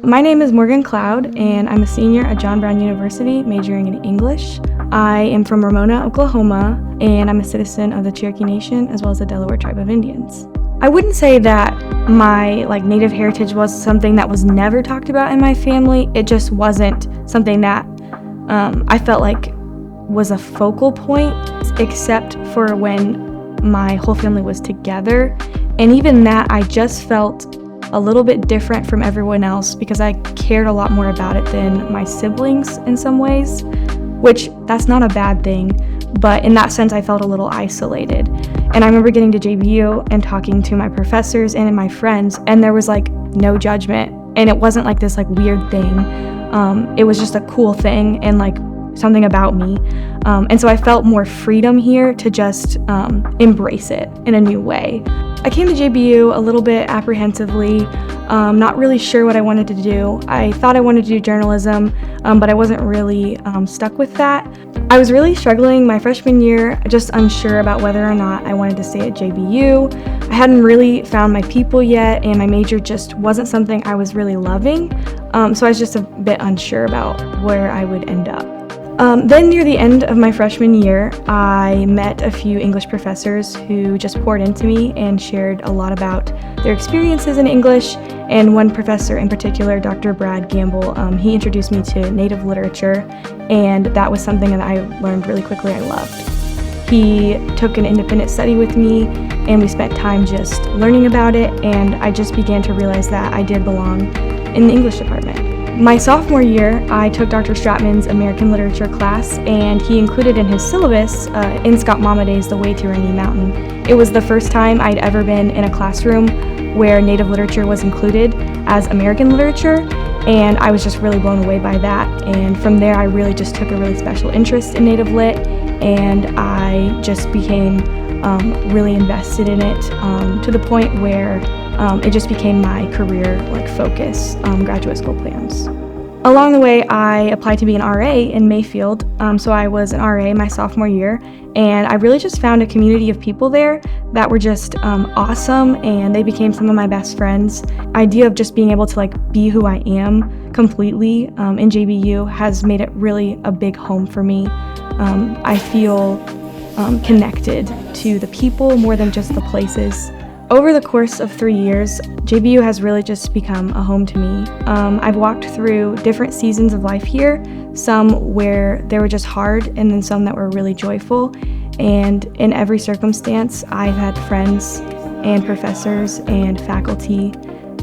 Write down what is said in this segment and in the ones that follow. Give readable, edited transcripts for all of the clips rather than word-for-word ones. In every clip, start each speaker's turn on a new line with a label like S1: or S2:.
S1: My name is Morgen Cloud, and I'm a senior at John Brown University, majoring in English. I am from Ramona, Oklahoma, and I'm a citizen of the Cherokee Nation as well as the Delaware Tribe of Indians. I wouldn't say that my native heritage was something that was never talked about in my family. It just wasn't something that I felt like was a focal point, except for when my whole family was together. And even that, I just felt a little bit different from everyone else because I cared a lot more about it than my siblings in some ways, which that's not a bad thing, but in that sense I felt a little isolated. And I remember getting to JBU and talking to my professors and my friends, and there was no judgment, and it wasn't this weird thing. It was just a cool thing and something about me. And so I felt more freedom here to just embrace it in a new way. I came to JBU a little bit apprehensively, not really sure what I wanted to do. I thought I wanted to do journalism, but I wasn't really stuck with that. I was really struggling my freshman year, just unsure about whether or not I wanted to stay at JBU. I hadn't really found my people yet, and my major just wasn't something I was really loving, so I was just a bit unsure about where I would end up. Then near the end of my freshman year, I met a few English professors who just poured into me and shared a lot about their experiences in English. And one professor in particular, Dr. Brad Gamble, he introduced me to Native literature, and that was something that I learned really quickly I loved. He took an independent study with me, and we spent time just learning about it, and I just began to realize that I did belong in the English department. My sophomore year, I took Dr. Stratman's American Literature class, and he included in his syllabus in Scott Momaday's The Way to Rainy Mountain. It was the first time I'd ever been in a classroom where Native literature was included as American literature, and I was just really blown away by that. And from there, I really just took a really special interest in Native Lit, and I just became really invested in it to the point where it just became my career focus, graduate school plans. Along the way, I applied to be an RA in Mayfield, so I was an RA my sophomore year, and I really just found a community of people there that were just awesome, and they became some of my best friends. The idea of just being able to be who I am completely in JBU has made it really a big home for me. I feel connected to the people more than just the places. Over the course of 3 years, JBU has really just become a home to me. I've walked through different seasons of life here, some where they were just hard and then some that were really joyful. And in every circumstance, I've had friends and professors and faculty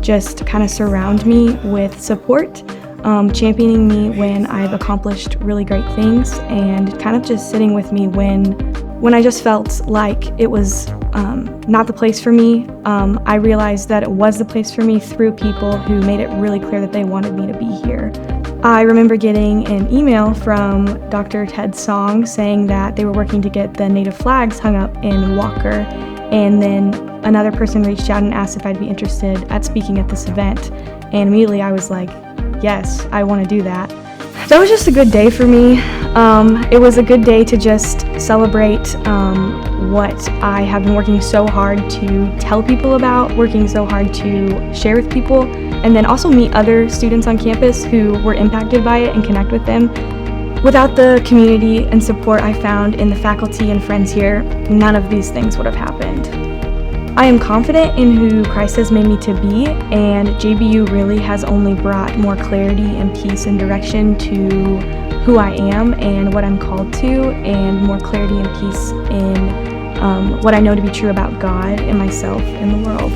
S1: just kind of surround me with support, championing me when I've accomplished really great things, and kind of just sitting with me when I just felt like it was not the place for me. I realized that it was the place for me through people who made it really clear that they wanted me to be here. I remember getting an email from Dr. Ted Song saying that they were working to get the Native flags hung up in Walker, and then another person reached out and asked if I'd be interested at speaking at this event, and immediately I was like, yes, I want to do that. That was just a good day for me. It was a good day to just celebrate what I have been working so hard to tell people about, working so hard to share with people, and then also meet other students on campus who were impacted by it and connect with them. Without the community and support I found in the faculty and friends here, none of these things would have happened. I am confident in who Christ has made me to be, and JBU really has only brought more clarity and peace and direction to who I am and what I'm called to, and more clarity and peace in what I know to be true about God and myself and the world.